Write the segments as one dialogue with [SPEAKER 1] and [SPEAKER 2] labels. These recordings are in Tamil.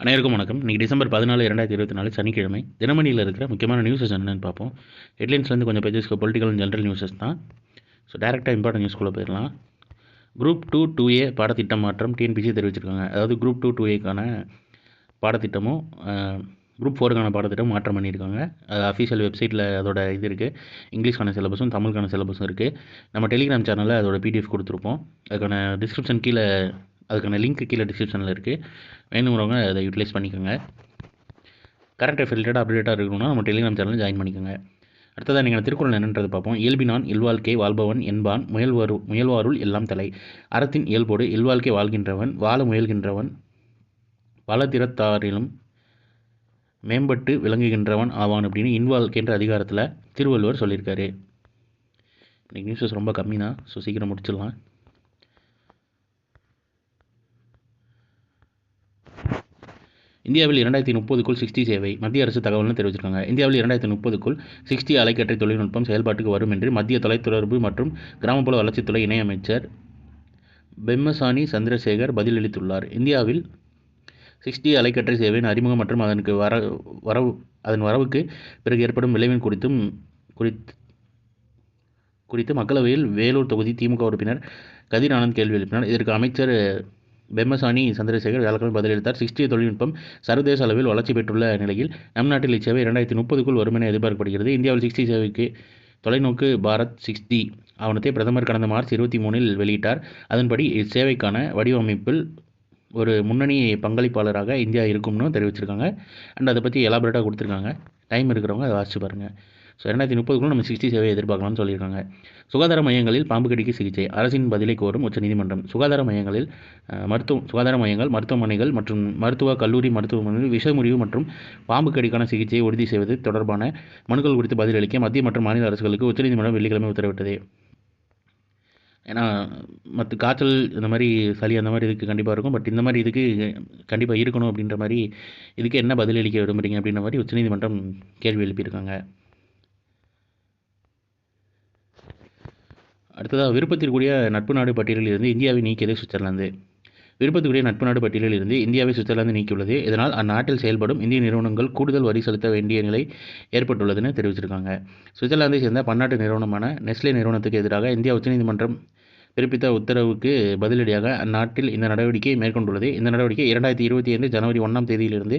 [SPEAKER 1] அனைவருக்கும் வணக்கம். இன்றைக்கி டிசம்பர் 14, 2024 சனிக்கிழமை. தினமணியில் இருக்கிற முக்கியமான நியூஸஸ் என்னென்னு பார்ப்போம். ஹெட்லைன்ஸ்லேருந்து கொஞ்சம் பேஜஸ்க்கு பொலிட்டிக்கல் அண்ட் ஜென்ரல் நியூஸஸ் தான். ஸோ டேரெக்டாக இம்பார்ட்டன்ட் நியூஸ்குள்ளே போயிடலாம். குரூப் 2 2A பாடத்திட்டம் மாற்றம் டிஎன்பிசி தெரிவிச்சிருக்காங்க. அதாவது குரூப் 2 2Aக்கான பாடத்திட்டமும் குரூப் 4க்கான பாடத்திட்டம் மாற்றம் பண்ணியிருக்காங்க. அஃபீஷியல் வெப்சைட்டில் அதோட இது இருக்குது. இங்கிலீஷ்க்கான சிலபஸும் தமிழுக்கான சிலபஸும் இருக்குது. நம்ம டெலிகிராம் சேனலில் அதோட PDF கொடுத்துருப்போம். அதுக்கான டிஸ்கிரிப்ஷன் கீழே அதுக்கான லிங்க் கீழே டிஸ்கிரிப்ஷனில் இருக்குது. வேணுங்கிறவங்க அதை யூட்டிலைஸ் பண்ணிக்கோங்க. கரண்ட் அஃபேர் ரிலேட்டடாக அப்டேட்டாக இருக்கணும்னா நம்ம டெலிகிராம் சேனலில் ஜாயின் பண்ணிக்கோங்க. அடுத்ததாக நீங்கள் திருக்குறள் என்னன்றது பார்ப்போம். இயல்பினான் இல்வாழ்க்கை வாழ்பவன் என்பான் முயல்வாருள் எல்லாம் தலை. அறத்தின் இயல்போடு இல்வாழ்க்கை வாழ்கின்றவன் வாழ முயல்கின்றவன் பல திறத்தாரிலும் மேம்பட்டு விளங்குகின்றவன் ஆவான் அப்படின்னு இன்வாழ்க்கைன்ற அதிகாரத்தில் திருவள்ளுவர் சொல்லியிருக்காரு. இன்றைக்கி நியூஸஸ் ரொம்ப கம்மி தான். ஸோ சீக்கிரம் முடிச்சிடலாம். இந்தியாவில் 2030க்குள் 60 சேவை மத்திய அரசு தகவல்னு தெரிவிச்சிருக்காங்க. இந்தியாவில் 2030க்குள் 60 அலைக்கற்றை தொழில்நுட்பம் செயல்பாட்டுக்கு வரும் என்று மத்திய தொலைத்தொடர்பு மற்றும் கிராமப்புற வளர்ச்சித்துறை இணையமைச்சர் பெம்மசானி சந்திரசேகர் பதிலளித்துள்ளார். இந்தியாவில் 60 அலைக்கற்றை சேவையின் அறிமுகம் மற்றும் அதன் வரவுக்கு பிறகு ஏற்படும் விளைவின் குறித்து மக்களவையில் வேலூர் தொகுதி திமுக உறுப்பினர் கதிர் ஆனந்த் கேள்வி எழுப்பினார். இதற்கு அமைச்சர் பெம்மசானி சந்திரசேகர் வியாழக்கிழமை பதிலளித்தார். 60 தொழில்நுட்பம் சர்வதேச அளவில் வளர்ச்சி பெற்றுள்ள நிலையில் நம் நாட்டில் இச்சேவை 2030க்குள் வரும் என எதிர்பார்க்கப்படுகிறது. இந்தியாவில் 60 சேவைக்கு தொலைநோக்கு பாரத் 60 ஆவணத்தை பிரதமர் கடந்த மார்ச் 23 வெளியிட்டார். அதன்படி இச்சேவைக்கான வடிவமைப்பில் ஒரு முன்னணி பங்களிப்பாளராக இந்தியா இருக்கும்னு தெரிவிச்சிருக்காங்க. அண்ட் அதை பற்றி எலாபரேட்டாக கொடுத்துருக்காங்க. டைம் இருக்கிறவங்க அதை வாசிச்சு பாருங்கள். ஸோ 2030க்குள்ள நம்ம 60 சேவையை எதிர்பார்க்கலாம்னு சொல்லியிருக்காங்க. சுகாதார மையங்களில் பாம்பு கடிக்கு சிகிச்சை அரசின் பதிலை கோரும் உச்சநீதிமன்றம். சுகாதார மையங்கள் மருத்துவமனைகள் மற்றும் மருத்துவ கல்லூரி மருத்துவமனைகள் விஷமுறிவு மற்றும் பாம்பு கடிக்கான சிகிச்சையை உறுதி செய்வது தொடர்பான மனுக்கள் குறித்து பதிலளிக்க மத்திய மற்றும் மாநில அரசுகளுக்கு உச்சநீதிமன்றம் வெள்ளிக்கிழமை உத்தரவிட்டது. ஏன்னா மற்ற காய்ச்சல் இந்த மாதிரி சளி அந்த மாதிரி இதுக்கு கண்டிப்பாக இருக்கும். பட் இந்த மாதிரி இதுக்கு கண்டிப்பாக இருக்கணும் அப்படின்ற மாதிரி இதுக்கு என்ன பதிலளிக்க விரும்புகிறீங்க அப்படின்ற மாதிரி உச்சநீதிமன்றம் கேள்வி எழுப்பியிருக்காங்க. அடுத்ததாக விருப்பத்திற்குரிய நட்பு நாடு பட்டியலில் இருந்து இந்தியாவை நீக்கியது சுவிட்சர்லாந்து. விருப்பத்துக்குரிய நட்பு நாடு பட்டியலில் இருந்து இந்தியாவை சுவிட்சர்லாந்து நீக்கியுள்ளது. இதனால் அந்நாட்டில் செயல்படும் இந்திய நிறுவனங்கள் கூடுதல் வரி செலுத்த வேண்டிய நிலை ஏற்பட்டுள்ளதுன்னு தெரிவிச்சிருக்காங்க. சுவிட்சர்லாந்தை சேர்ந்த பன்னாட்டு நிறுவனமான நெஸ்லே நிறுவனத்துக்கு எதிராக இந்தியா உச்சநீதிமன்றம் பிறப்பித்த உத்தரவுக்கு பதிலடியாக அந்நாட்டில் இந்த நடவடிக்கையை மேற்கொண்டுள்ளது. இந்த நடவடிக்கை 2025 ஜனவரி 1ஆம் தேதியிலிருந்து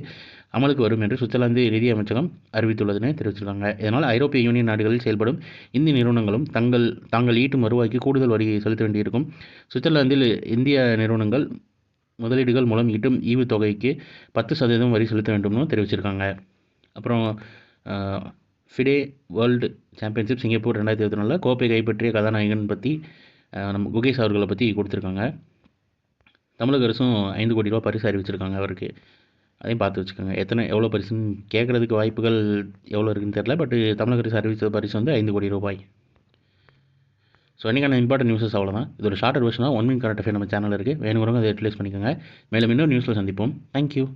[SPEAKER 1] அமலுக்கு வரும் என்று சுவிட்சர்லாந்து நிதி அமைச்சகம் அறிவித்துள்ளதுன்னு தெரிவிச்சிருக்காங்க. இதனால் ஐரோப்பிய யூனியன் நாடுகளில் செயல்படும் இந்திய நிறுவனங்களும் தாங்கள் ஈட்டும் வருவாய்க்கு கூடுதல் வரி செலுத்த வேண்டியிருக்கும். சுவிட்சர்லாந்தில் இந்திய நிறுவனங்கள் முதலீடுகள் மூலம் ஈட்டும் ஈவுத்தொகைக்கு 10% வரி செலுத்த வேண்டும்னு தெரிவிச்சிருக்காங்க. அப்புறம் ஃபிடே வேர்ல்டு சாம்பியன்ஷிப் சிங்கப்பூர் 2024 கோப்பை கைப்பற்றிய கதாநாயகன் பற்றி நம்ம குகேஷ் அவர்களை பற்றி கொடுத்துருக்காங்க. தமிழக அரசும் 5 கோடி ரூபா பரிசு அறிவிச்சிருக்காங்க அவருக்கு. அதையும் பார்த்து வச்சுக்கோங்க. எவ்வளோ பரிசுன்னு கேட்குறதுக்கு வாய்ப்புகள் எவ்வளோ இருக்குன்னு தெரியல. பட் தமிழக அரசு அறிவித்த பரிசு வந்து 5 கோடி ரூபாய். ஸோ இன்றைக்கான இம்பார்ட்டன்ட் நியூஸஸ் அவ்வளோதான். இது ஒரு ஷார்ட்டர் வெர்ஷனாக 1 மினிட் கரண்ட் அஃபேர் நம்ம சேனலில் இருக்குது. வேணுங்கிறவங்க அதை யூட்டிலைஸ் பண்ணிக்கோங்க. மேலும் இன்னொரு நியூஸில் சந்திப்போம். தேங்க்யூ.